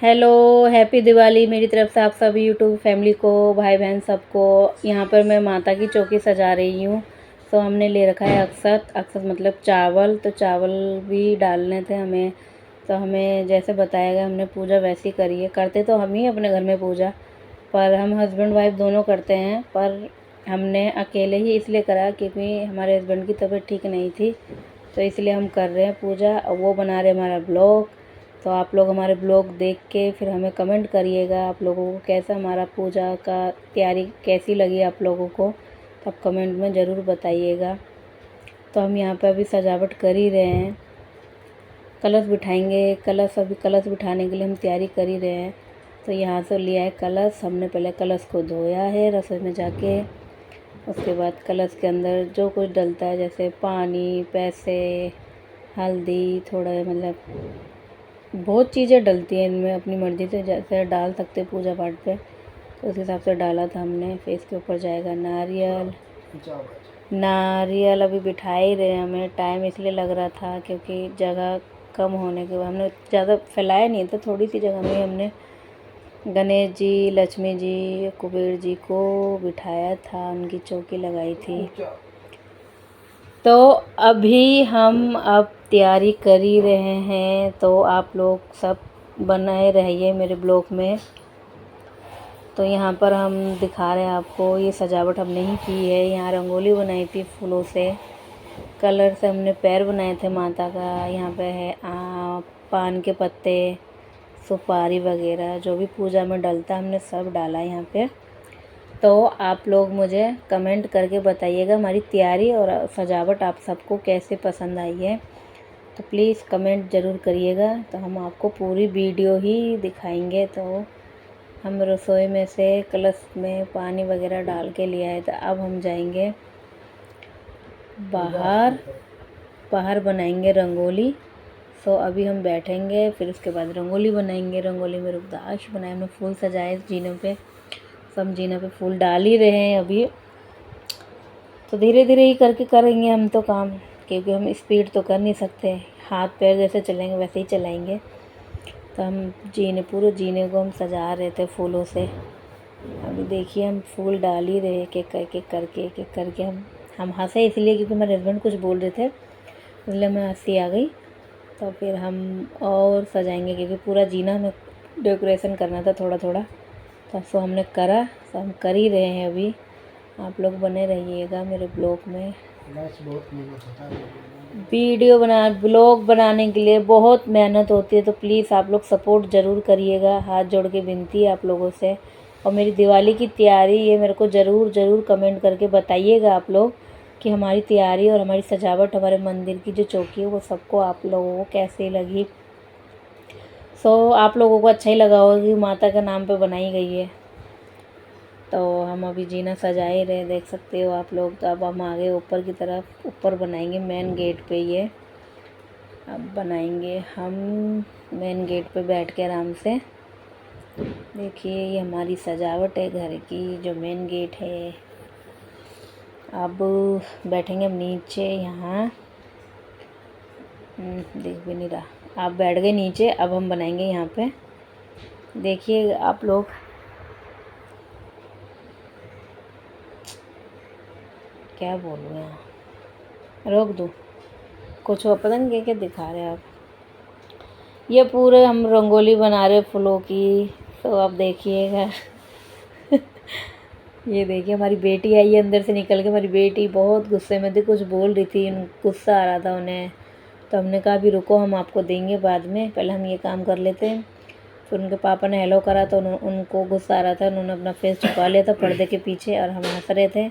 Hello, happy Diwali मेरी तरफ से आप सभी यूट्यूब फैमिली को, भाई बहन सबको। यहाँ पर मैं माता की चौकी सजा रही हूँ। तो हमने ले रखा है अक्षत। अक्षत मतलब चावल। तो चावल भी डालने थे हमें। तो हमें जैसे बताया गया हमने पूजा वैसी करी है। करते तो हम ही अपने घर में पूजा, पर हम हस्बैंड वाइफ दोनों करते हैं। पर हमने अकेले ही इसलिए करा क्योंकि हमारे हस्बैंड की तबीयत ठीक नहीं थी, तो इसलिए हम कर रहे हैं पूजा। और वो बना रहे हमारा ब्लॉग। तो आप लोग हमारे ब्लॉग देख के फिर हमें कमेंट करिएगा आप लोगों को कैसा हमारा पूजा का तैयारी कैसी लगी आप लोगों को। तो आप कमेंट में ज़रूर बताइएगा। तो हम यहाँ पे अभी सजावट कर ही रहे हैं। कलश बिठाएंगे। कलश बिठाने के लिए हम तैयारी कर ही रहे हैं। तो यहाँ से लिया है कलश। हमने पहले कलश को धोया है रसोई में जाके। उसके बाद कलश के अंदर जो कुछ डलता है जैसे पानी, पैसे, हल्दी, थोड़ा मतलब बहुत चीज़ें डलती हैं इनमें, अपनी मर्ज़ी से जैसे डाल सकते हैं पूजा पाठ पे। तो उस हिसाब से डाला था हमने। फिर इसके ऊपर जाएगा नारियल। नारियल अभी बिठा ही रहे हैं। हमें टाइम इसलिए लग रहा था क्योंकि जगह कम होने के बाद हमने ज़्यादा फैलाया नहीं था, थोड़ी सी जगह में हमने गणेश जी, लक्ष्मी जी, कुबेर जी को बिठाया था, उनकी चौकी लगाई थी। तो अभी हम अब तैयारी कर ही रहे हैं। तो आप लोग सब बनाए रहिए मेरे ब्लॉग में। तो यहाँ पर हम दिखा रहे हैं आपको, ये सजावट हमने ही की है। यहाँ रंगोली बनाई थी फूलों से, कलर से हमने पैर बनाए थे माता का। यहाँ पे है पान के पत्ते, सुपारी वगैरह जो भी पूजा में डलता हमने सब डाला यहाँ पे। तो आप लोग मुझे कमेंट करके बताइएगा हमारी तैयारी और सजावट आप सबको कैसे पसंद आई है। तो प्लीज़ कमेंट ज़रूर करिएगा। तो हम आपको पूरी वीडियो ही दिखाएंगे। तो हम रसोई में से कलश में पानी वगैरह डाल के ले आए। तो अब हम जाएंगे बाहर बनाएंगे रंगोली। सो अभी हम बैठेंगे, फिर उसके बाद रंगोली बनाएंगे। रंगोली में रुद्राक्ष बनाए, हमने फूल सजाए जीनों पे। सब जीनों पे फूल डाल ही रहे हैं अभी। तो धीरे धीरे ही करके करेंगे हम तो काम, क्योंकि हम स्पीड तो कर नहीं सकते। हाथ पैर जैसे चलेंगे वैसे ही चलाएंगे। तो हम पूरे जीने को हम सजा रहे थे फूलों से। अभी देखिए हम फूल डाल ही रहे एक एक करके। हम हंसे इसलिए क्योंकि मेरे हस्बैंड कुछ बोल रहे थे, इसलिए मैं हंसी आ गई। तो फिर हम और सजाएंगे क्योंकि पूरा जीना हमें डेकोरेशन करना था थोड़ा थोड़ा। तो सो हमने करा, तो हम कर ही रहे हैं अभी। आप लोग बने रहिएगा मेरे ब्लॉग में। ब्लॉग बनाने के लिए बहुत मेहनत होती है। तो प्लीज़ आप लोग सपोर्ट ज़रूर करिएगा। हाथ जोड़ के विनती है आप लोगों से। और मेरी दिवाली की तैयारी ये मेरे को ज़रूर कमेंट करके बताइएगा आप लोग कि हमारी तैयारी और हमारी सजावट, हमारे मंदिर की जो चौकी है वो सबको आप लोगों को कैसी लगी। आप लोगों को अच्छा ही लगा होगा कि माता के नाम पे बनाई गई है। तो हम अभी जीना सजा ही रहे, देख सकते हो आप लोग। तो अब हम आगे ऊपर की तरफ ऊपर बनाएंगे मेन गेट पे। ये अब बनाएंगे हम मेन गेट पे बैठ के आराम से। देखिए ये हमारी सजावट है घर की, जो मेन गेट है। अब बैठेंगे हम नीचे यहाँ। देख भी नहीं रहा, आप बैठ गए नीचे। अब हम बनाएंगे यहाँ पे। देखिए आप लोग, क्या बोलूँ यहाँ, रोक दूँ कुछ हो, पता नहीं क्या क्या दिखा रहे हैं आप। ये पूरे हम रंगोली बना रहे फूलों की। तो आप देखिएगा ये देखिए हमारी बेटी आई है अंदर से निकल के। हमारी बेटी बहुत गुस्से में थी, कुछ बोल रही थी, गुस्सा आ रहा था उन्हें। तो हमने कहा अभी रुको, हम आपको देंगे बाद में, पहले हम ये काम कर लेते हैं। फिर उनके पापा ने हेलो करा तो उनको गुस्सा आ रहा था। उन्होंने अपना फेस छुपा लिया था पर्दे के पीछे, और हम हंस रहे थे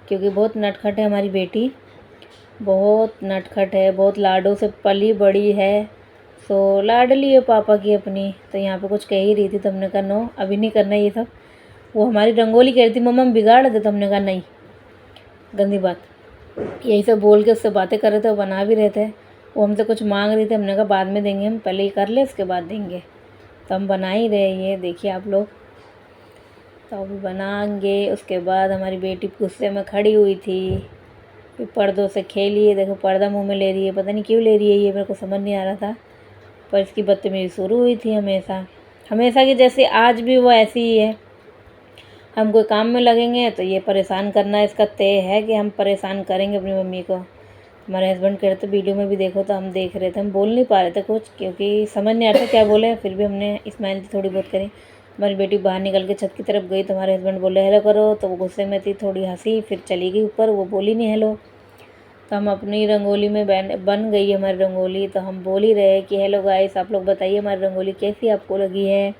क्योंकि बहुत नटखट है हमारी बेटी। बहुत नटखट है, बहुत लाडों से पली बड़ी है। सो लाडली है पापा की अपनी। तो यहाँ पे कुछ कह ही रही थी, तो हमने कहा नो अभी नहीं करना ये सब। वो हमारी रंगोली कह रही थी मम्मा बिगाड़ दे, तो हमने कहा नहीं, गंदी बात। यही सब बोल के उससे बातें कर रहे थे, वो बना भी रहे थे। वो हमसे कुछ मांग रही थी, हमने कहा बाद में देंगे, हम पहले ये कर ले उसके बाद देंगे। तो हम बना ही रहे, ये देखिए आप लोग। तो अभी बनाएंगे। उसके बाद हमारी बेटी गुस्से में खड़ी हुई थी, फिर पर्दों से खेली है। देखो पर्दा मुंह में ले रही है, पता नहीं क्यों ले रही है, ये मेरे को समझ नहीं आ रहा था। पर इसकी बदतमीजी शुरू हुई थी हमेशा। हमेशा की जैसे आज भी वो ऐसी ही है। हम कोई काम में लगेंगे तो ये परेशान करना इसका तय है कि हम परेशान करेंगे अपनी मम्मी को। हमारे हस्बैंड कह रहे थे वीडियो में भी देखो, तो हम देख रहे थे, हम बोल नहीं पा रहे थे कुछ क्योंकि समझ नहीं आ रहा था क्या बोले, फिर भी हमने स्माइल थोड़ी बहुत करी। हमारी बेटी बाहर निकल के छत की तरफ गई तो हमारे हस्बैंड बोले हेलो करो, तो वो गुस्से में थी, थोड़ी हंसी, फिर चली गई ऊपर, वो बोली नहीं हेलो। तो हम अपनी रंगोली में बन गई हमारी रंगोली, तो हम बोल ही रहे कि हेलो गाइस, आप लोग बताइए हमारी रंगोली कैसी आपको लगी है।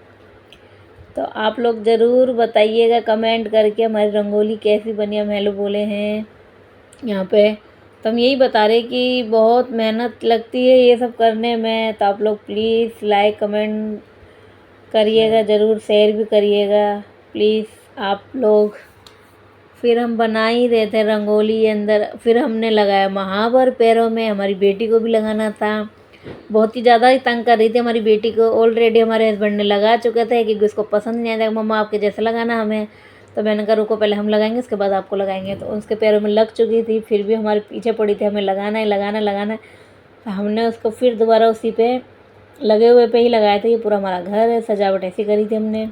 तो आप लोग ज़रूर बताइएगा कमेंट करके हमारी रंगोली कैसी बनी, हम हेलो बोले हैं यहाँ पे। तो हम यही बता रहे कि बहुत मेहनत लगती है ये सब करने में, तो आप लोग प्लीज़ लाइक कमेंट करिएगा, ज़रूर शेयर भी करिएगा प्लीज़ आप लोग। फिर हम बना ही रहे थे रंगोली अंदर, फिर हमने लगाया महावर पैरों में, हमारी बेटी को भी लगाना था। बहुत ही ज़्यादा ही तंग कर रही थी हमारी बेटी को, ऑलरेडी हमारे हस्बैंड ने लगा चुके थे क्योंकि उसको पसंद नहीं आया, मम्मा आपके जैसे लगाना हमें। तो मैंने कहा रुको पहले हम लगाएंगे उसके बाद आपको लगाएंगे। तो उसके पैरों में लग चुकी थी, फिर भी हमारे पीछे पड़ी थी हमें लगाना है लगाना है लगाना है। तो हमने उसको फिर दोबारा उसी पे लगे हुए पे ही लगाया था। ये पूरा हमारा घर है, सजावट ऐसी करी थी हमने।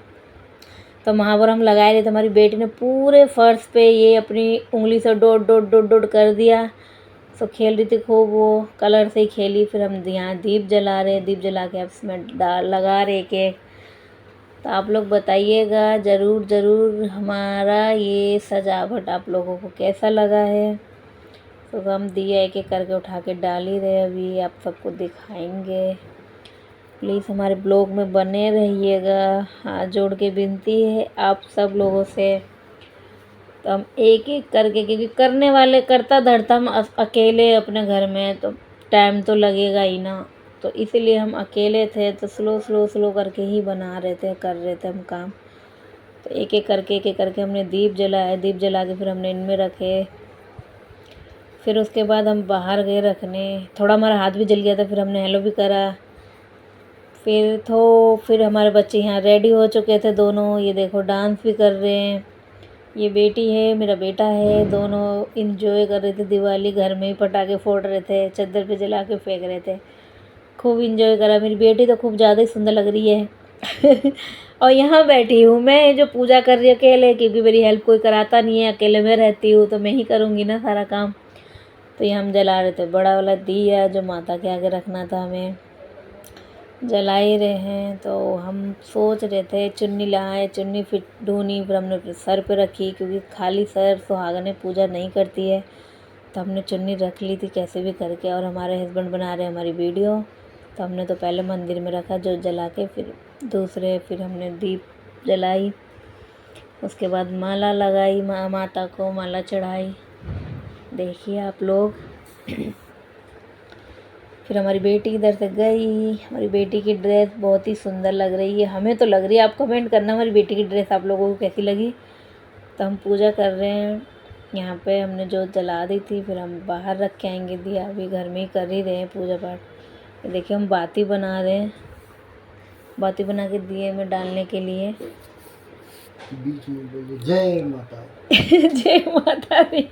तो महावर हम लगाए रहे थे, हमारी बेटी ने पूरे फर्श पे ये अपनी उंगली से डॉट डॉट डॉट डॉट कर दिया। सब खेल रही थी खूब, वो कलर से ही खेली। फिर हम यहाँ दीप जला रहे, दीप जला के अब इसमें लगा रहे केक। तो आप लोग बताइएगा ज़रूर ज़रूर हमारा ये सजावट आप लोगों को कैसा लगा है। तो हम दिया एक एक करके उठा के डाल ही रहे, अभी आप सबको दिखाएंगे। प्लीज़ हमारे ब्लॉग में बने रहिएगा, हाथ जोड़ के विनती है आप सब लोगों से। तो हम एक एक करके, क्योंकि करने वाले करता धरता हम अकेले अपने घर में, तो टाइम तो लगेगा ही ना। तो इसीलिए हम अकेले थे तो स्लो स्लो स्लो करके ही बना रहे थे, कर रहे थे हम काम। तो एक एक करके हमने दीप जलाए, दीप जला के फिर हमने इनमें रखे। फिर उसके बाद हम बाहर गए रखने, थोड़ा हमारा हाथ भी जल गया था, फिर हमने हेलो भी करा। फिर हमारे बच्चे यहाँ रेडी हो चुके थे दोनों, ये देखो डांस भी कर रहे हैं। ये बेटी है, मेरा बेटा है, दोनों इंजॉय कर रहे थे दिवाली, घर में ही पटाखे फोड़ रहे थे, चादर पे जला के फेंक रहे थे, खूब इंजॉय करा। मेरी बेटी तो खूब ज़्यादा ही सुंदर लग रही है। और यहाँ बैठी हूँ मैं जो पूजा कर रही हूँ अकेले, क्योंकि मेरी हेल्प कोई कराता नहीं है, अकेले में रहती हूँ तो मैं ही करूँगी ना सारा काम। तो ये हम जला रहे थे बड़ा वाला दिया जो माता के आगे रखना था, हमें जला ही रहे हैं। तो हम सोच रहे थे चुन्नी लाए, चुन्नी फिर ढूंढी, फिर हमने फिर सर पे रखी क्योंकि खाली सर सुहागने पूजा नहीं करती है। तो हमने चुन्नी रख ली थी कैसे भी करके, और हमारे हस्बैंड बना रहे हमारी वीडियो। तो हमने तो पहले मंदिर में रखा जो जला के, फिर दूसरे फिर हमने दीप जलाई, उसके बाद माला लगाई, माता को माला चढ़ाई, देखिए आप लोग। फिर हमारी बेटी इधर से गई। हमारी बेटी की ड्रेस बहुत ही सुंदर लग रही है, हमें तो लग रही है, आप कमेंट करना हमारी बेटी की ड्रेस आप लोगों को कैसी लगी। तो हम पूजा कर रहे हैं यहाँ पे, हमने जोत जला दी थी, फिर हम बाहर रख के आएंगे दिया, अभी घर में ही कर ही रहे हैं पूजा पाठ। ये देखिए हम बाती बना रहे हैं, बाती बना के दिए में डालने के लिए। बीच में बोलिए जय माता जय माता दी,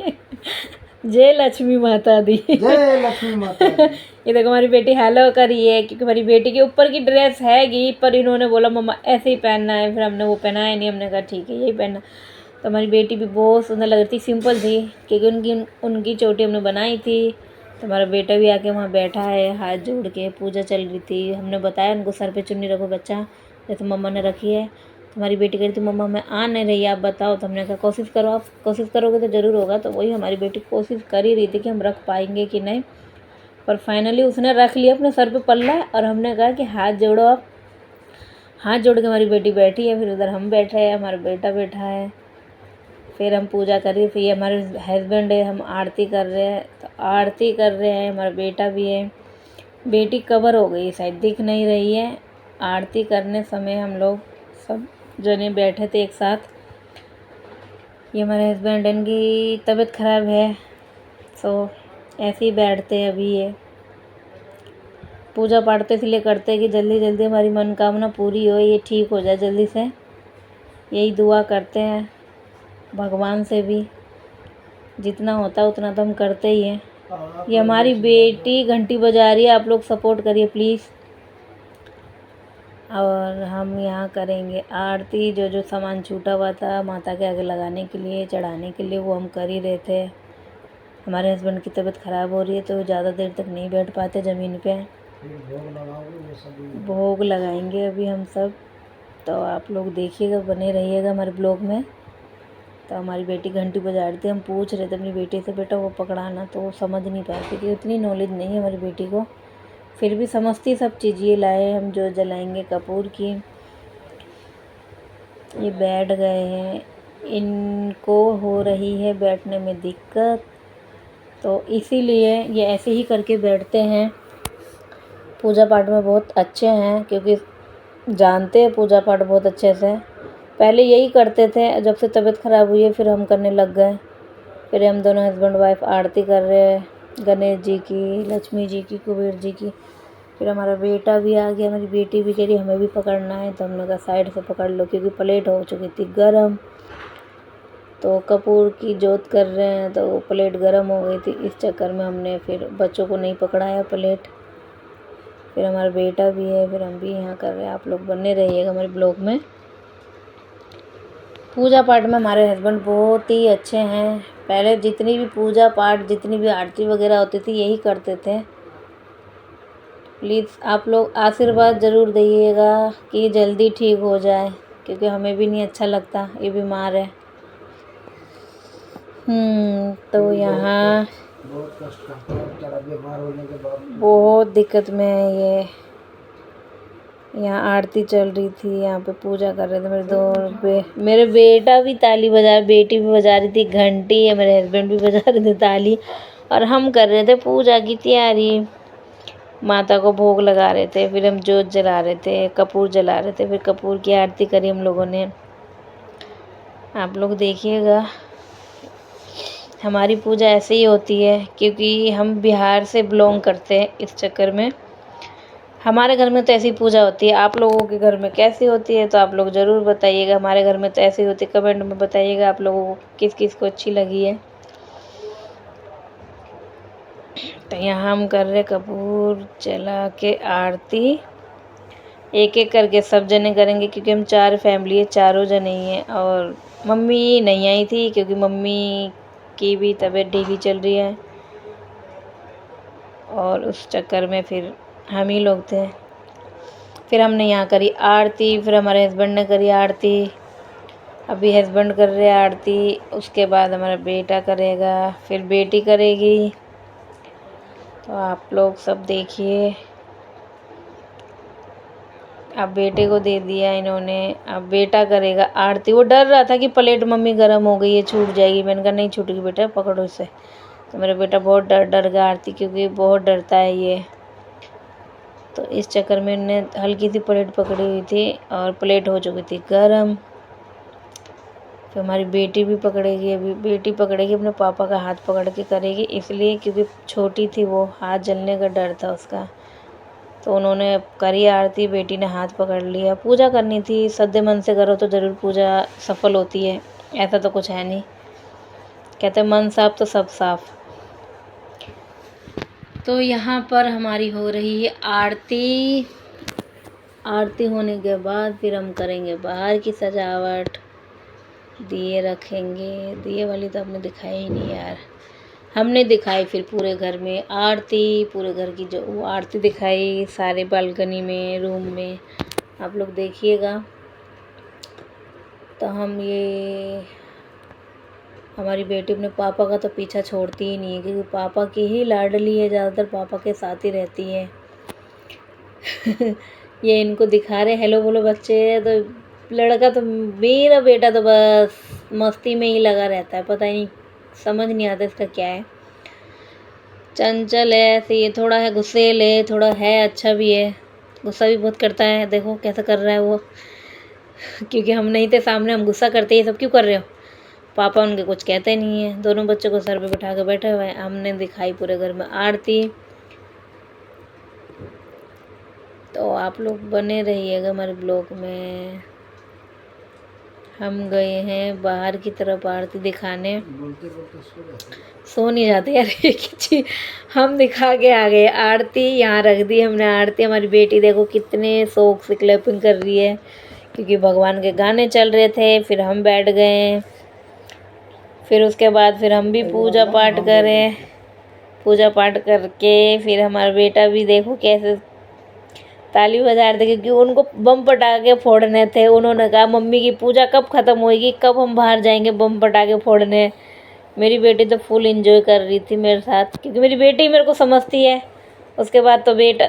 जय लक्ष्मी माता दी, जय लक्ष्मी माता दी। ये देखो हमारी बेटी हेलो करी है, क्योंकि हमारी बेटी के ऊपर की ड्रेस हैगी, पर इन्होंने बोला मम्मा ऐसे ही पहनना है, फिर हमने वो पहनाया नहीं, हमने कहा ठीक है यही पहनना। तो हमारी बेटी भी बहुत सुंदर लग रही थी, सिंपल थी क्योंकि उनकी चोटी हमने बनाई थी। तो हमारा बेटा भी आके वहाँ बैठा है, हाथ जोड़ के पूजा चल रही थी। हमने बताया उनको सर पे चुन्नी रखो बच्चा, जैसे मम्मा ने रखी है। तो हमारी बेटी कह रही थी मम्मा मैं आ नहीं रही, आप बताओ। तो हमने कहा कोशिश करो, आप कोशिश करोगे तो ज़रूर होगा। तो वही हमारी बेटी कोशिश कर ही रही थी कि हम रख पाएंगे कि नहीं, पर फाइनली उसने रख लिया अपने सर पे पल्ला, और हमने कहा कि हाथ जोड़ो आप। हाथ जोड़ के हमारी बेटी बैठी है, फिर उधर हम बैठे हैं, हमारा बेटा बैठा है, फिर हम पूजा कर रहे हैं। फिर ये हमारे हस्बैंड है, हम आरती कर रहे हैं। तो आरती कर रहे हैं, हमारा बेटा भी है, बेटी कवर हो गई शायद दिख नहीं रही है। आरती करने समय हम लोग सब जने बैठे थे एक साथ। ये हमारे हस्बैंड, इनकी तबीयत ख़राब है, तो ऐसे ही बैठते हैं अभी। ये पूजा पाठ तो इसलिए करते हैं कि जल्दी जल्दी हमारी मनोकामना पूरी हो, ये ठीक हो जाए जल्दी से, यही दुआ करते हैं भगवान से भी। जितना होता है उतना तो हम करते ही हैं। ये हमारी बेटी घंटी बजा रही है, आप लोग सपोर्ट करिए प्लीज़। और हम यहाँ करेंगे आरती। जो जो सामान छूटा हुआ था माता के आगे लगाने के लिए, चढ़ाने के लिए, वो हम कर ही रहे थे। हमारे हस्बैंड की तबीयत ख़राब हो रही है तो ज़्यादा देर तक नहीं बैठ पाते ज़मीन पे। भोग लगाएंगे अभी हम सब। तो आप लोग देखिएगा, बने रहिएगा हमारे ब्लॉग में। तो हमारी बेटी घंटी बजा रही थी, हम पूछ रहे थे अपनी बेटी से, बेटा वो पकड़ाना, तो वो समझ नहीं पाई क्योंकि उतनी नॉलेज नहीं है हमारी बेटी को। फिर भी समझती सब चीज़। ये लाए हम जो जलाएंगे कपूर की। ये बैठ गए हैं, इनको हो रही है बैठने में दिक्कत, तो इसीलिए ये ऐसे ही करके बैठते हैं। पूजा पाठ में बहुत अच्छे हैं क्योंकि जानते हैं पूजा पाठ बहुत अच्छे से। पहले यही करते थे, जब से तबीयत ख़राब हुई है फिर हम करने लग गए। फिर हम दोनों हस्बैंड वाइफ आरती कर रहे हैं, गणेश जी की, लक्ष्मी जी की, कुबेर जी की। फिर हमारा बेटा भी आ गया, मेरी बेटी भी कह रही हमें भी पकड़ना है, तो हमने कहा साइड से पकड़ लो क्योंकि प्लेट हो चुकी थी गरम। तो कपूर की जोत कर रहे हैं तो वो प्लेट गरम हो गई थी, इस चक्कर में हमने फिर बच्चों को नहीं पकड़ाया प्लेट। फिर हमारा बेटा भी है, फिर हम भी यहाँ कर रहे हैं। आप लोग बने रहिएगा हमारे ब्लॉग में। पूजा पाठ में हमारे हस्बैंड बहुत ही अच्छे हैं। पहले जितनी भी पूजा पाठ, जितनी भी आरती वगैरह होती थी यही करते थे। प्लीज़ आप लोग आशीर्वाद ज़रूर दीजिएगा कि जल्दी ठीक हो जाए क्योंकि हमें भी नहीं अच्छा लगता, ये बीमार है। तो यहाँ बहुत कष्ट करता है बेचारा बीमार होने के बाद। बहुत दिक्कत में है ये। यहाँ आरती चल रही थी, यहाँ पे पूजा कर रहे थे मेरे बेटा भी ताली बजा, बेटी भी बजा रही थी घंटी, है मेरे हस्बैंड भी बजा रहे थे ताली, और हम कर रहे थे पूजा की तैयारी। माता को भोग लगा रहे थे, फिर हम जोत जला रहे थे, कपूर जला रहे थे, फिर कपूर की आरती करी हम लोगों ने। आप लोग देखिएगा, हमारी पूजा ऐसे ही होती है क्योंकि हम बिहार से बिलोंग करते हैं, इस चक्कर में हमारे घर में तो ऐसी पूजा होती है। आप लोगों के घर में कैसी होती है तो आप लोग ज़रूर बताइएगा। हमारे घर में तो ऐसी होती है, कमेंट में बताइएगा आप लोगों को किस किस को अच्छी लगी है। तो यहाँ हम कर रहे कपूर जला के आरती, एक एक करके सब जने करेंगे क्योंकि हम 4 फैमिली है, चारों जने ही हैं। और मम्मी नहीं आई थी क्योंकि मम्मी की भी तबीयत ढीली चल रही है, और उस चक्कर में फिर हम ही लोग थे। फिर हमने यहाँ करी आरती, फिर हमारे हस्बैंड ने करी आरती, अभी हस्बैंड कर रहे आरती, उसके बाद हमारा बेटा करेगा, फिर बेटी करेगी। तो आप लोग सब देखिए। अब बेटे को दे दिया इन्होंने, अब बेटा करेगा आरती। वो डर रहा था कि प्लेट मम्मी गर्म हो गई है, छूट जाएगी। मैंने कहा नहीं छूटेगी बेटा, पकड़ो इसे। तो मेरा बेटा बहुत डर गया आरती, क्योंकि बहुत डरता है ये। तो इस चक्कर में इन्होंने हल्की सी प्लेट पकड़ी हुई थी और प्लेट हो चुकी थी गरम। फिर हमारी बेटी भी पकड़ेगी, अभी बेटी पकड़ेगी, अपने पापा का हाथ पकड़ के करेगी, इसलिए क्योंकि छोटी थी वो, हाथ जलने का डर था उसका। तो उन्होंने करी आरती, बेटी ने हाथ पकड़ लिया। पूजा करनी थी, सद्दे मन से करो तो ज़रूर पूजा सफल होती है, ऐसा तो कुछ है नहीं। कहते मन साफ तो सब साफ। तो यहाँ पर हमारी हो रही है आरती। आरती होने के बाद फिर हम करेंगे बाहर की सजावट, दिए रखेंगे। दिए वाली तो आपने दिखाई ही नहीं यार, हमने दिखाई फिर पूरे घर में आरती, पूरे घर की जो वो आरती दिखाई, सारे बालकनी में, रूम में। आप लोग देखिएगा। तो हम ये हमारी बेटी अपने पापा का तो पीछा छोड़ती ही नहीं है क्योंकि पापा की ही लाडली है, ज़्यादातर पापा के साथ ही रहती है। ये इनको दिखा रहे हेलो बोलो बच्चे। तो लड़का तो, मेरा बेटा तो बस मस्ती में ही लगा रहता है, पता ही नहीं, समझ नहीं आता इसका क्या है। चंचल है ऐसे, ये थोड़ा है गुस्सेल है, थोड़ा है अच्छा भी है, गुस्सा भी बहुत करता है। देखो कैसा कर रहा है वो। क्योंकि हम नहीं थे सामने, हम गुस्सा करते ये सब क्यों कर रहे हो। पापा उनके कुछ कहते नहीं है, दोनों बच्चों को सर पे बिठा के बैठे हुए हैं। हमने दिखाई पूरे घर में आरती। तो आप लोग बने रहिएगा हमारे ब्लॉग में। हम गए हैं बाहर की तरफ आरती दिखाने। बोलते बोलते सो जाते। सो नहीं जाते यार एक ही चीज हम दिखा के आ गए। आरती यहाँ रख दी हमने। आरती हमारी बेटी देखो कितने शौक से क्लैपिंग कर रही है, क्योंकि भगवान के गाने चल रहे थे। फिर हम बैठ गए, फिर उसके बाद फिर हम भी पूजा पाठ करें। पूजा पाठ करके फिर हमारा बेटा भी देखो कैसे ताली बजा रहे थे, क्योंकि उनको बम पटाखे फोड़ने थे। उन्होंने कहा मम्मी की पूजा कब ख़त्म होएगी, कब हम बाहर जाएंगे बम पटाखे फोड़ने। मेरी बेटी तो फुल एंजॉय कर रही थी मेरे साथ, क्योंकि मेरी बेटी मेरे को समझती है। उसके बाद तो बेटा